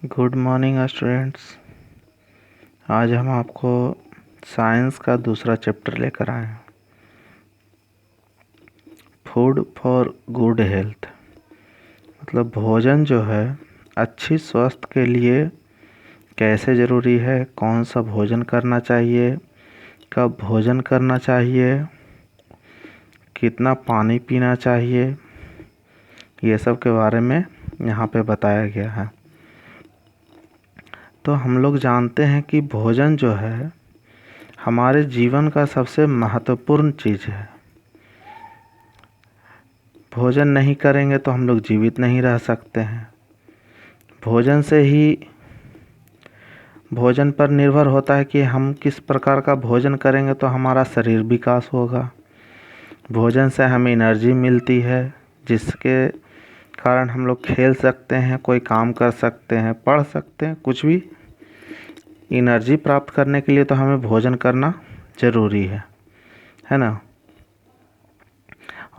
Good morning students. आज हम आपको साइंस का दूसरा चैप्टर लेकर आए हैं, फूड फॉर गुड हेल्थ। मतलब भोजन जो है अच्छी स्वास्थ्य के लिए कैसे ज़रूरी है, कौन सा भोजन करना चाहिए, कब भोजन करना चाहिए, कितना पानी पीना चाहिए, ये सब के बारे में यहाँ पे बताया गया है। तो हम लोग जानते हैं कि भोजन जो है हमारे जीवन का सबसे महत्वपूर्ण चीज़ है। भोजन नहीं करेंगे तो हम लोग जीवित नहीं रह सकते हैं। भोजन से ही भोजन पर निर्भर होता है कि हम किस प्रकार का भोजन करेंगे तो हमारा शरीर विकास होगा। भोजन से हमें एनर्जी मिलती है, जिसके कारण हम लोग खेल सकते हैं, कोई काम कर सकते हैं, पढ़ सकते हैं, कुछ भी। एनर्जी प्राप्त करने के लिए तो हमें भोजन करना ज़रूरी है ना।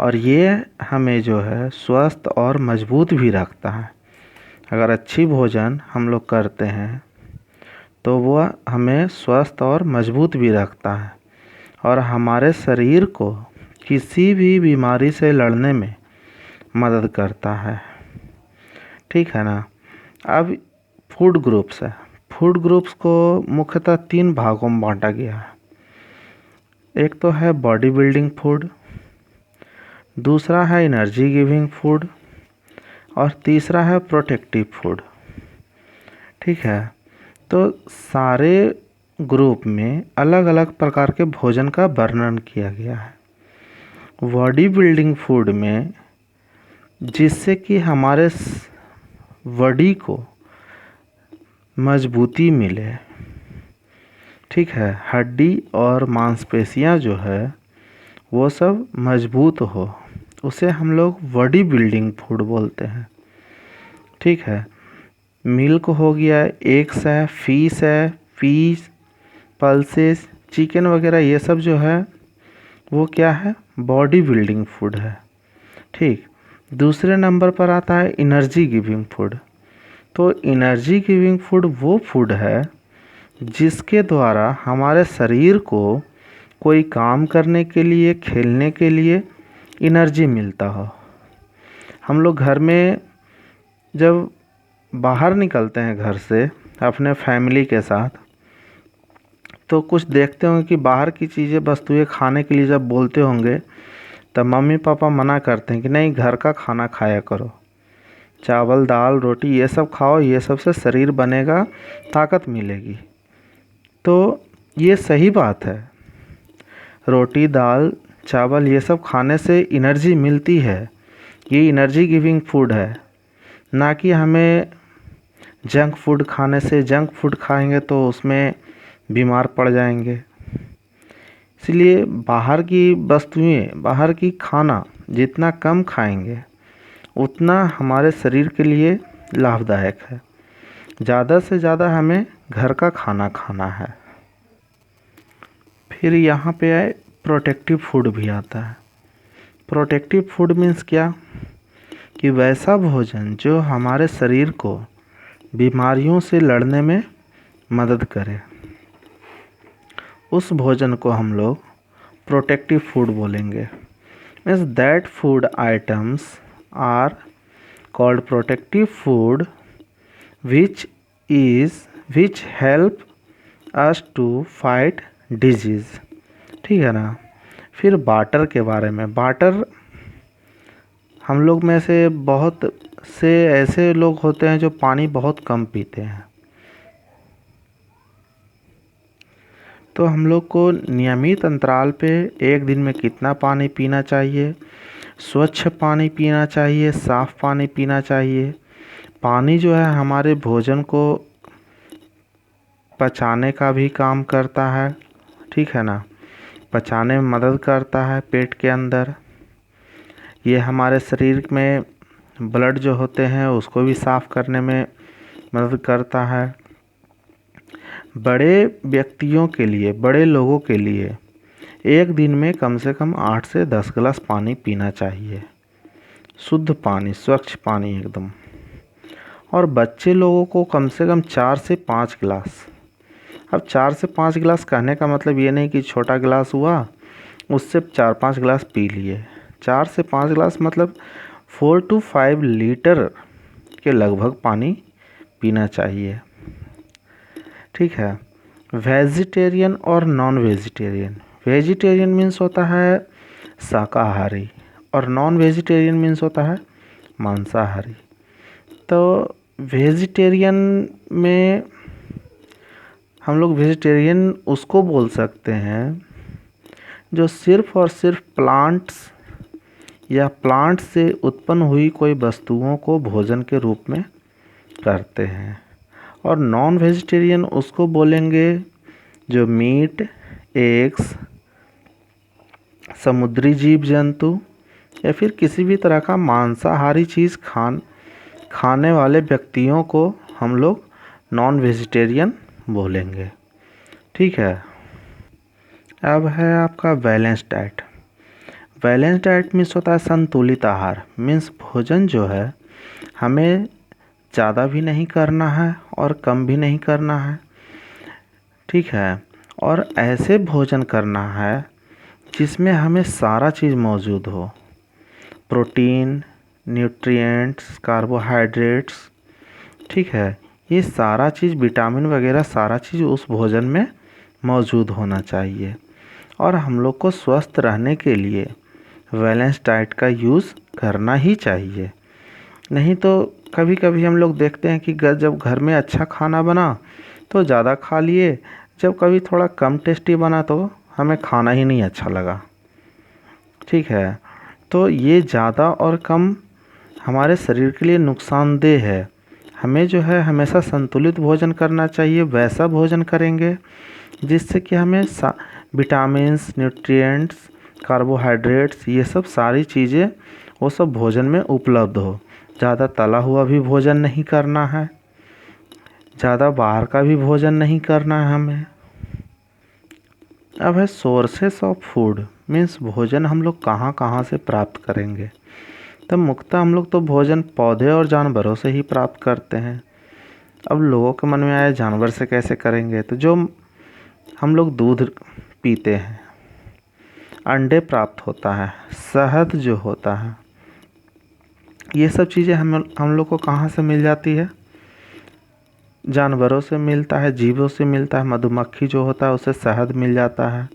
और ये हमें जो है स्वस्थ और मजबूत भी रखता है। अगर अच्छी भोजन हम लोग करते हैं तो वह हमें स्वस्थ और मजबूत भी रखता है और हमारे शरीर को किसी भी बीमारी से लड़ने में मदद करता है। ठीक है ना। अब फूड ग्रुप्स है। फूड ग्रुप्स को मुख्यतः 3 भागों में बांटा गया है। एक तो है बॉडी बिल्डिंग फूड, दूसरा है एनर्जी गिविंग फूड और तीसरा है प्रोटेक्टिव फूड। ठीक है। तो सारे ग्रुप में अलग अलग प्रकार के भोजन का वर्णन किया गया है। बॉडी बिल्डिंग फूड में जिससे कि हमारे बॉडी को मजबूती मिले, ठीक है, हड्डी और मांसपेशियां जो है वो सब मजबूत हो, उसे हम लोग बॉडी बिल्डिंग फूड बोलते हैं। ठीक है। मिल्क हो गया, एग्स है, फिश है, पीस, पल्सेस, चिकन वगैरह, ये सब जो है वो क्या है, बॉडी बिल्डिंग फूड है। ठीक। दूसरे नंबर पर आता है एनर्जी गिविंग फूड। तो एनर्जी गिविंग फूड वो फूड है जिसके द्वारा हमारे शरीर को कोई काम करने के लिए, खेलने के लिए एनर्जी मिलता हो। हम लोग घर में जब बाहर निकलते हैं घर से अपने फैमिली के साथ, तो कुछ देखते होंगे कि बाहर की चीज़ें, वस्तुएं खाने के लिए जब बोलते होंगे तब मम्मी पापा मना करते हैं कि नहीं, घर का खाना खाया करो, चावल दाल रोटी ये सब खाओ, ये सब से शरीर बनेगा, ताकत मिलेगी। तो ये सही बात है। रोटी दाल चावल ये सब खाने से एनर्जी मिलती है, ये एनर्जी गिविंग फूड है। ना कि हमें जंक फूड खाने से, जंक फूड खाएंगे तो उसमें बीमार पड़ जाएंगे। इसलिए बाहर की वस्तुएं, बाहर की खाना जितना कम खाएंगे उतना हमारे शरीर के लिए लाभदायक है। ज़्यादा से ज़्यादा हमें घर का खाना खाना है। फिर यहाँ पे आए प्रोटेक्टिव फूड भी आता है। प्रोटेक्टिव फूड मीन्स क्या, कि वैसा भोजन जो हमारे शरीर को बीमारियों से लड़ने में मदद करे, उस भोजन को हम लोग प्रोटेक्टिव फूड बोलेंगे। Means that food items are called protective food which help us to fight disease. ठीक है ना। फिर वाटर के बारे में। वाटर, हम लोग में से बहुत से ऐसे लोग होते हैं जो पानी बहुत कम पीते हैं। तो हम लोग को नियमित अंतराल पे एक दिन में कितना पानी पीना चाहिए, स्वच्छ पानी पीना चाहिए, साफ़ पानी पीना चाहिए। पानी जो है हमारे भोजन को पचाने का भी काम करता है। ठीक है ना। पचाने में मदद करता है पेट के अंदर। ये हमारे शरीर में ब्लड जो होते हैं उसको भी साफ़ करने में मदद करता है। बड़े व्यक्तियों के लिए, बड़े लोगों के लिए एक दिन में कम से कम 8 से 10 गिलास पानी पीना चाहिए। शुद्ध पानी, स्वच्छ पानी एकदम। और बच्चे लोगों को कम से कम 4 से 5 गिलास। अब 4 से 5 गिलास कहने का मतलब ये नहीं कि छोटा गिलास हुआ उससे 4-5 गिलास पी लिए। 4 से 5 गिलास मतलब 4 to 5 लीटर के लगभग पानी पीना चाहिए। ठीक है। वेजिटेरियन और नॉन वेजिटेरियन। वेजिटेरियन मीन्स होता है शाकाहारी और नॉन वेजिटेरियन मीन्स होता है मांसाहारी। तो वेजिटेरियन में हम लोग वेजिटेरियन उसको बोल सकते हैं जो सिर्फ़ और सिर्फ प्लांट्स या प्लांट से उत्पन्न हुई कोई वस्तुओं को भोजन के रूप में करते हैं। और नॉन वेजिटेरियन उसको बोलेंगे जो मीट, एग्स, समुद्री जीव जंतु या फिर किसी भी तरह का मांसाहारी चीज़ खाने वाले व्यक्तियों को हम लोग नॉन वेजिटेरियन बोलेंगे। ठीक है। अब है आपका balance diet. Balance diet means होता है संतुलित आहार। मीन्स भोजन जो है हमें ज़्यादा भी नहीं करना है और कम भी नहीं करना है। ठीक है। और ऐसे भोजन करना है जिसमें हमें सारा चीज़ मौजूद हो, प्रोटीन, न्यूट्रिएंट्स, कार्बोहाइड्रेट्स। ठीक है। ये सारा चीज़, विटामिन वगैरह सारा चीज़ उस भोजन में मौजूद होना चाहिए। और हम लोग को स्वस्थ रहने के लिए बैलेंस डाइट का यूज़ करना ही चाहिए। नहीं तो कभी कभी हम लोग देखते हैं कि जब घर में अच्छा खाना बना तो ज़्यादा खा लिए, जब कभी थोड़ा कम टेस्टी बना तो हमें खाना ही नहीं अच्छा लगा। ठीक है। तो ये ज़्यादा और कम हमारे शरीर के लिए नुकसानदेह है। हमें जो है हमेशा संतुलित भोजन करना चाहिए। वैसा भोजन करेंगे जिससे कि हमें विटामिन्स, न्यूट्रिएंट्स, कार्बोहाइड्रेट्स, ये सब सारी चीज़ें वो सब भोजन में उपलब्ध हो। ज़्यादा तला हुआ भी भोजन नहीं करना है, ज़्यादा बाहर का भी भोजन नहीं करना है हमें। अब है सोर्सेस ऑफ फूड। मीन्स भोजन हम लोग कहाँ कहाँ से प्राप्त करेंगे। तब मुख्यतः हम लोग तो भोजन पौधे और जानवरों से ही प्राप्त करते हैं। अब लोगों के मन में आया जानवर से कैसे करेंगे, तो जो हम लोग दूध पीते हैं, अंडे प्राप्त होता है, शहद जो होता है, ये सब चीज़ें हम लोग को कहाँ से मिल जाती है? जानवरों से मिलता है, जीवों से मिलता है। मधुमक्खी जो होता है उसे शहद मिल जाता है।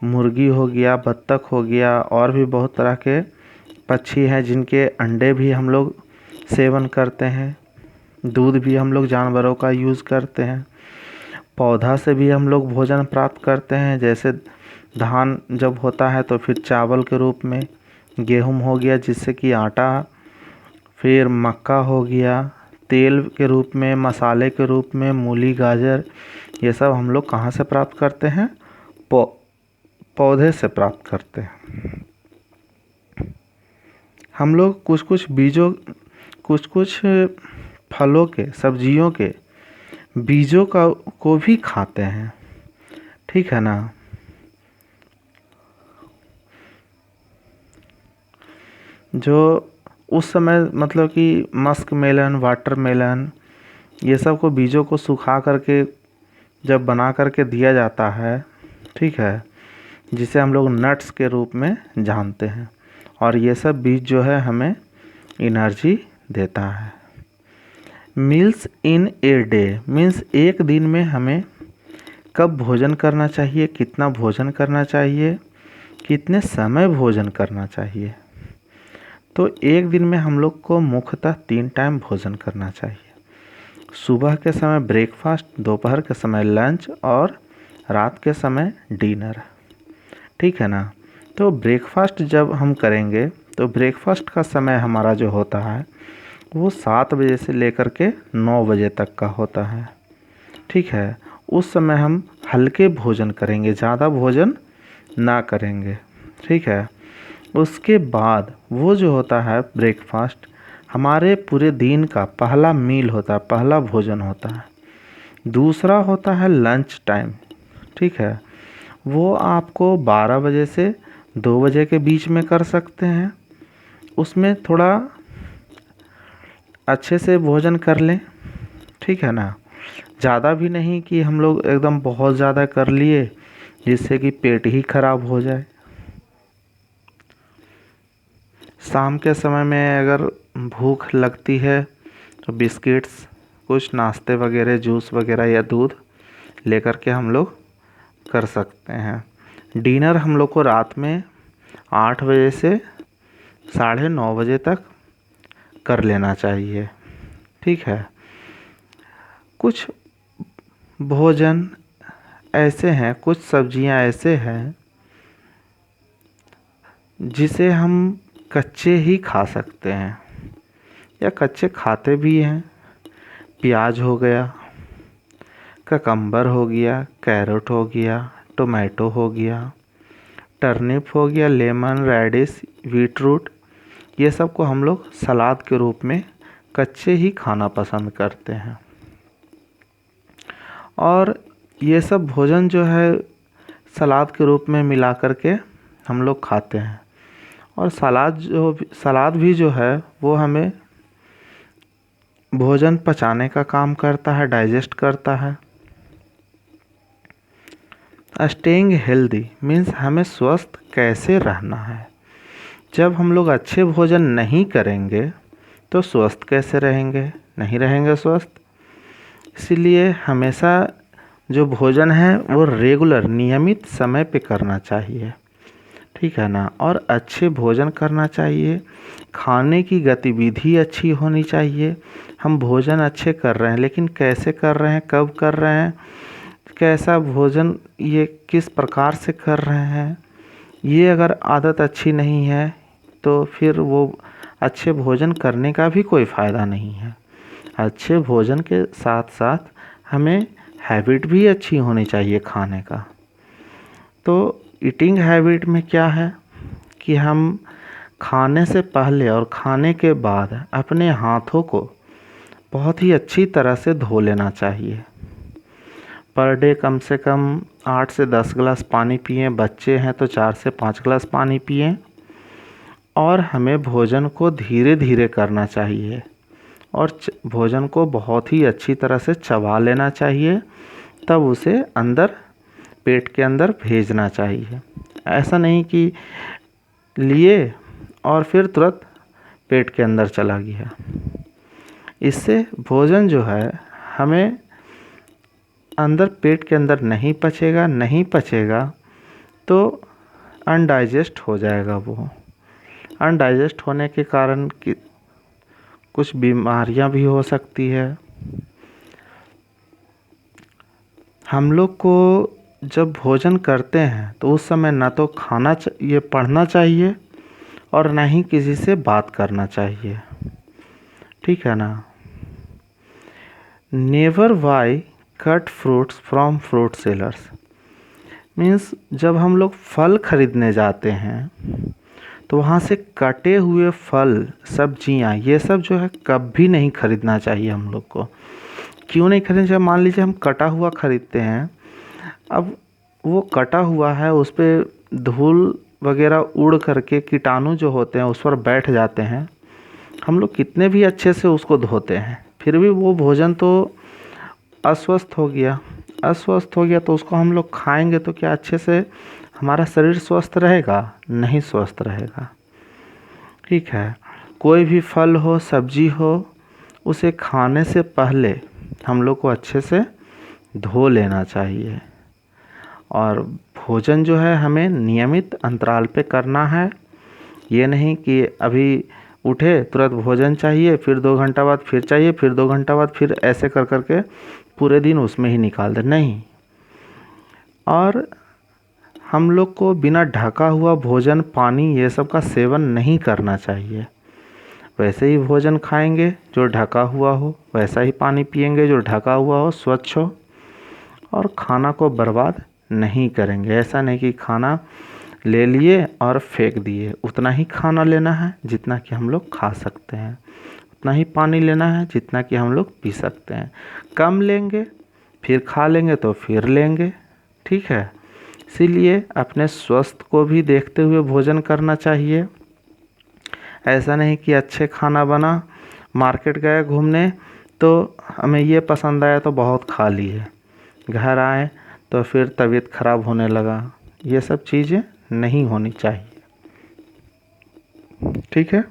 मुर्गी हो गया, बत्तख हो गया, और भी बहुत तरह के पक्षी हैं जिनके अंडे भी हम लोग सेवन करते हैं। दूध भी हम लोग जानवरों का यूज़ करते हैं। पौधा से भी हम लोग भोजन प्राप्त करते हैं। जैसे धान जब होता है तो फिर चावल के रूप में, गेहूँ हो गया जिससे कि आटा, फिर मक्का हो गया तेल के रूप में, मसाले के रूप में, मूली, गाजर, ये सब हम लोग कहाँ से प्राप्त करते हैं? पौधे से प्राप्त करते हैं। हम लोग कुछ कुछ बीजों, कुछ कुछ फलों के, सब्जियों के बीजों को भी खाते हैं। ठीक है ना। जो उस समय मतलब कि मस्क मेलन, वाटर मेलन, ये सब को बीजों को सुखा करके जब बना करके दिया जाता है, ठीक है, जिसे हम लोग नट्स के रूप में जानते हैं। और ये सब बीज जो है हमें एनर्जी देता है। Meals in a day means एक दिन में हमें कब भोजन करना चाहिए, कितना भोजन करना चाहिए, कितने समय भोजन करना चाहिए। तो एक दिन में हम लोग को मुख्यतः 3 टाइम भोजन करना चाहिए। सुबह के समय ब्रेकफास्ट, दोपहर के समय लंच और रात के समय डिनर। ठीक है ना। तो ब्रेकफास्ट जब हम करेंगे तो ब्रेकफास्ट का समय हमारा जो होता है वो 7 बजे से लेकर के 9 बजे तक का होता है। ठीक है। उस समय हम हल्के भोजन करेंगे, ज़्यादा भोजन ना करेंगे। ठीक है। उसके बाद वो जो होता है ब्रेकफास्ट, हमारे पूरे दिन का पहला मील होता है, पहला भोजन होता है। दूसरा होता है लंच टाइम। ठीक है। वो आपको 12 बजे से 2 बजे के बीच में कर सकते हैं। उसमें थोड़ा अच्छे से भोजन कर लें, ठीक है ना। ज़्यादा भी नहीं कि हम लोग एकदम बहुत ज़्यादा कर लिए जिससे कि पेट ही खराब हो जाए। शाम के समय में अगर भूख लगती है तो बिस्किट्स, कुछ नाश्ते वगैरह, जूस वगैरह या दूध लेकर के हम लोग कर सकते हैं। डिनर हम लोग को रात में 8 बजे से 9:30 बजे तक कर लेना चाहिए, ठीक है। कुछ भोजन ऐसे हैं, कुछ सब्जियां ऐसे हैं जिसे हम कच्चे ही खा सकते हैं या कच्चे खाते भी हैं। प्याज हो गया, ककम्बर हो गया, कैरेट हो गया, टोमेटो हो गया, टर्निप हो गया, लेमन, रेडिश, बीटरूट, ये सब को हम लोग सलाद के रूप में कच्चे ही खाना पसंद करते हैं। और ये सब भोजन जो है सलाद के रूप में मिला करके हम लोग खाते हैं। और सलाद भी जो है वो हमें भोजन पचाने का काम करता है, डाइजेस्ट करता है। स्टेइंग हेल्दी मीन्स हमें स्वस्थ कैसे रहना है। जब हम लोग अच्छे भोजन नहीं करेंगे तो स्वस्थ कैसे रहेंगे, नहीं रहेंगे स्वस्थ। इसीलिए हमेशा जो भोजन है वो रेगुलर, नियमित समय पे करना चाहिए, ठीक है ना। और अच्छे भोजन करना चाहिए, खाने की गतिविधि अच्छी होनी चाहिए। हम भोजन अच्छे कर रहे हैं लेकिन कैसे कर रहे हैं, कब कर रहे हैं, कैसा भोजन, ये किस प्रकार से कर रहे हैं, ये अगर आदत अच्छी नहीं है तो फिर वो अच्छे भोजन करने का भी कोई फ़ायदा नहीं है। अच्छे भोजन के साथ साथ हमें हैबिट भी अच्छी होनी चाहिए खाने का। तो ईटिंग हैबिट में क्या है कि हम खाने से पहले और खाने के बाद अपने हाथों को बहुत ही अच्छी तरह से धो लेना चाहिए। पर डे कम से कम 8 से 10 गिलास पानी पिएं, बच्चे हैं तो 4 से 5 गिलास पानी पिएं। और हमें भोजन को धीरे धीरे करना चाहिए और भोजन को बहुत ही अच्छी तरह से चबा लेना चाहिए, तब उसे अंदर, पेट के अंदर भेजना चाहिए। ऐसा नहीं कि लिए और फिर तुरंत पेट के अंदर चला गया। इससे भोजन जो है हमें अंदर, पेट के अंदर नहीं पचेगा तो अनडाइजेस्ट हो जाएगा। वो अनडाइजेस्ट होने के कारण कुछ बीमारियां भी हो सकती है। हम लोग को जब भोजन करते हैं तो उस समय ना तो ये पढ़ना चाहिए और ना ही किसी से बात करना चाहिए, ठीक है ना। Never buy cut fruits from fruit sellers means जब हम लोग फल खरीदने जाते हैं तो वहाँ से कटे हुए फल, सब्जियाँ, ये सब जो है कभी नहीं खरीदना चाहिए हम लोग को। क्यों नहीं खरीदना चाहिए? मान लीजिए हम कटा हुआ खरीदते हैं, अब वो कटा हुआ है, उस पर धूल वगैरह उड़ करके कीटाणु जो होते हैं उस पर बैठ जाते हैं। हम लोग कितने भी अच्छे से उसको धोते हैं फिर भी वो भोजन तो अस्वस्थ हो गया। तो उसको हम लोग खाएंगे तो क्या अच्छे से हमारा शरीर स्वस्थ रहेगा? नहीं स्वस्थ रहेगा, ठीक है। कोई भी फल हो, सब्जी हो, उसे खाने से पहले हम लोग को अच्छे से धो लेना चाहिए। और भोजन जो है हमें नियमित अंतराल पे करना है। ये नहीं कि अभी उठे तुरंत भोजन चाहिए, फिर 2 घंटा बाद फिर चाहिए, फिर 2 घंटा बाद फिर, ऐसे कर करके पूरे दिन उसमें ही निकाल दे, नहीं। और हम लोग को बिना ढका हुआ भोजन, पानी, ये सब का सेवन नहीं करना चाहिए। वैसे ही भोजन खाएंगे जो ढका हुआ हो, वैसा ही पानी पिएंगे जो ढका हुआ हो, स्वच्छ हो। और खाना को बर्बाद नहीं करेंगे। ऐसा नहीं कि खाना ले लिए और फेंक दिए। उतना ही खाना लेना है जितना कि हम लोग खा सकते हैं, उतना ही पानी लेना है जितना कि हम लोग पी सकते हैं। कम लेंगे, फिर खा लेंगे तो फिर लेंगे, ठीक है। इसीलिए अपने स्वास्थ्य को भी देखते हुए भोजन करना चाहिए। ऐसा नहीं कि अच्छे खाना बना, मार्केट गए घूमने तो हमें ये पसंद आया तो बहुत खा लिए, घर आए तो फिर तबीयत खराब होने लगा। ये सब चीज़ें नहीं होनी चाहिए। ठीक है।